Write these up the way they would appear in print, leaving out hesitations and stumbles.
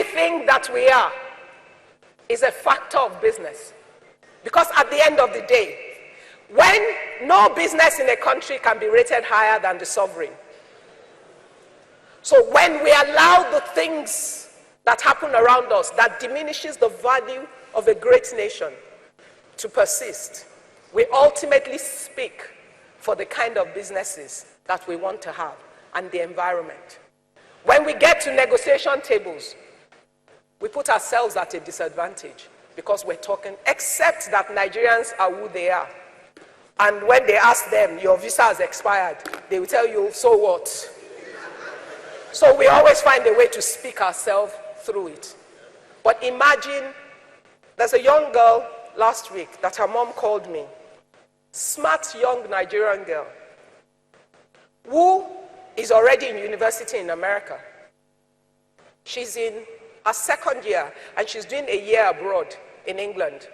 everything that we are is a factor of business. Because at the end of the day, when no business in a country can be rated higher than the sovereign. So when we allow the things that happen around us that diminishes the value of a great nation to persist, we ultimately speak for the kind of businesses that we want to have and the environment. When we get to negotiation tables, we put ourselves at a disadvantage because we're talking, except that Nigerians are who they are. And when they ask them, your visa has expired, they will tell you, so what? So we always find a way to speak ourselves through it. But imagine, there's a young girl last week that her mom called me, smart young Nigerian girl, who is already in university in America. She's in her second year, and she's doing a year abroad in England.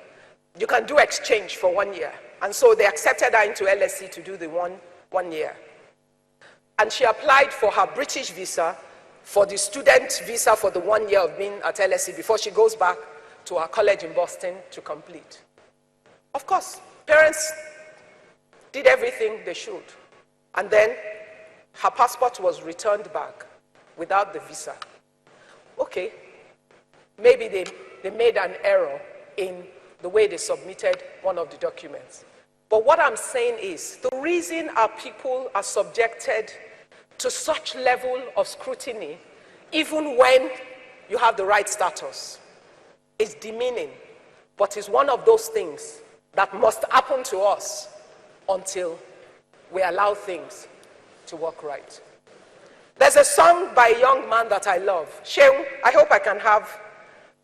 You can do exchange for 1 year. And so they accepted her into LSE to do the one year. And she applied for her British visa, for the student visa for the 1 year of being at LSE before she goes back to her college in Boston to complete. Of course, parents did everything they should. And then her passport was returned back without the visa. Okay, maybe they made an error in the way they submitted one of the documents. But what I'm saying is, the reason our people are subjected to such level of scrutiny, even when you have the right status, is demeaning, but is one of those things that must happen to us until we allow things to work right. There's a song by a young man that I love. Sheung, I hope I can have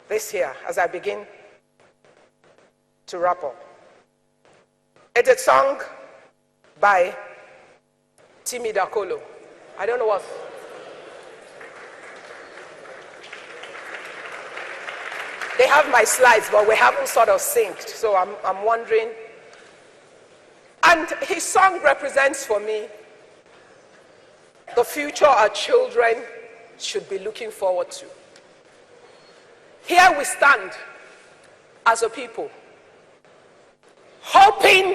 this here as I begin to wrap up. It's a song by Timi Dakolo. I don't know what. They have my slides, but we haven't sort of synced, so I'm wondering. And his song represents for me the future our children should be looking forward to. Here we stand as a people, hoping,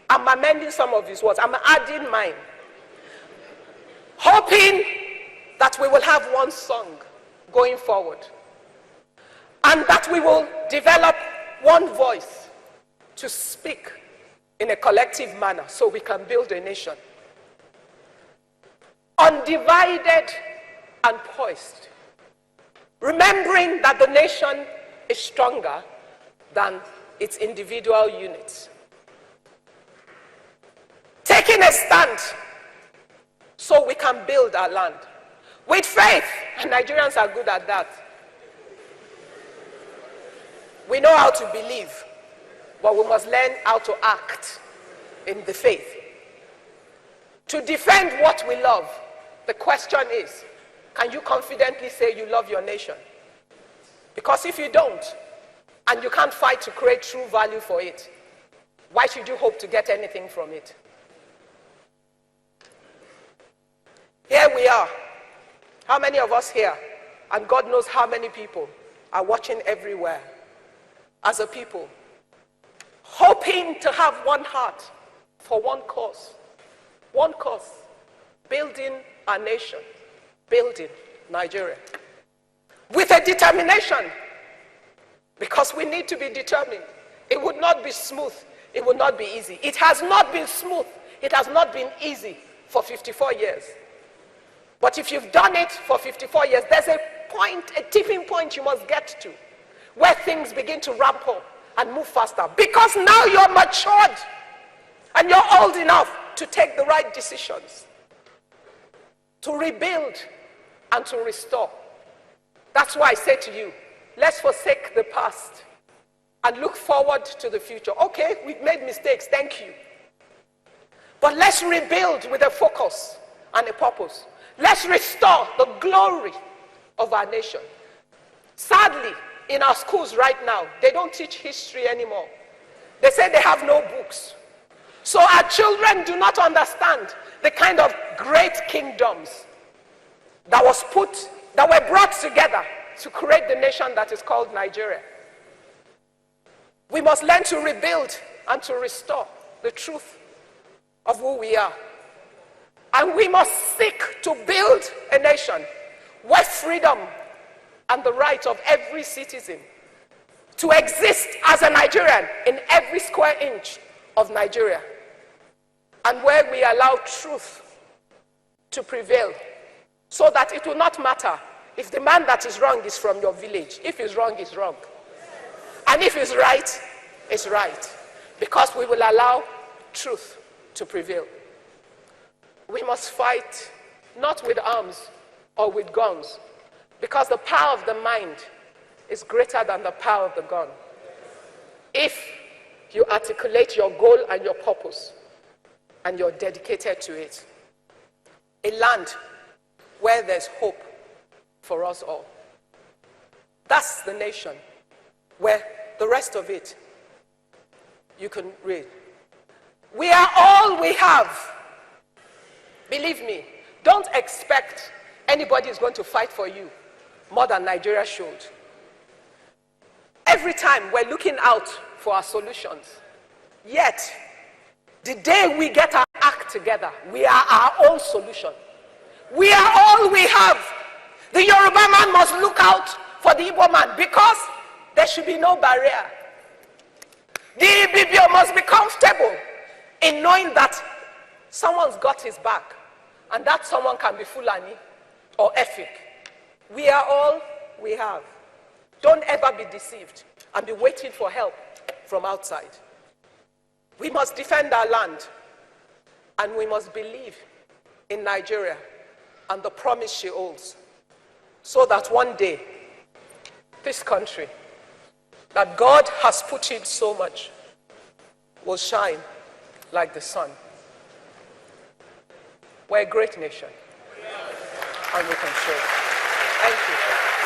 I'm amending some of his words, I'm adding mine, hoping that we will have one song going forward, and that we will develop one voice to speak in a collective manner so we can build a nation undivided and poised, remembering that the nation is stronger than its individual units. Taking a stand so we can build our land with faith, and Nigerians are good at that. We know how to believe, but we must learn how to act in the faith. To defend what we love, the question is, can you confidently say you love your nation? Because if you don't, and you can't fight to create true value for it, why should you hope to get anything from it? Here we are. How many of us here, and God knows how many people, are watching everywhere as a people, hoping to have one heart for one cause, building our nation, building Nigeria, with a determination, because we need to be determined. It would not be smooth, it would not be easy. It has not been smooth, it has not been easy for 54 years. But if you've done it for 54 years, there's a point, a tipping point you must get to, where things begin to ramp up and move faster. Because now you're matured and you're old enough to take the right decisions, to rebuild and to restore. That's why I say to you, let's forsake the past and look forward to the future. Okay, we've made mistakes, thank you. But let's rebuild with a focus and a purpose. Let's restore the glory of our nation. Sadly, in our schools right now, they don't teach history anymore. They say they have no books. So our children do not understand the kind of great kingdoms that were brought together to create the nation that is called Nigeria. We must learn to rebuild and to restore the truth of who we are. And we must seek to build a nation where freedom and the right of every citizen to exist as a Nigerian in every square inch of Nigeria, and where we allow truth to prevail, so that it will not matter if the man that is wrong is from your village. If he's wrong, he's wrong. And if he's right, it's right. Because we will allow truth to prevail. We must fight not with arms or with guns, because the power of the mind is greater than the power of the gun. If you articulate your goal and your purpose, and you're dedicated to it, a land where there's hope for us all. That's the nation where the rest of it you can read. We are all we have. Believe me, don't expect anybody is going to fight for you more than Nigeria should. Every time we're looking out for our solutions. Yet, the day we get our act together, we are our own solution. We are all we have. The Yoruba man must look out for the Igbo man, because there should be no barrier. The Ibibio must be comfortable in knowing that someone's got his back, and that someone can be Fulani or Efik. We are all we have. Don't ever be deceived and be waiting for help from outside. We must defend our land, and we must believe in Nigeria and the promise she holds, so that one day this country that God has put in so much will shine like the sun. We're a great nation, and we can show it. Thank you.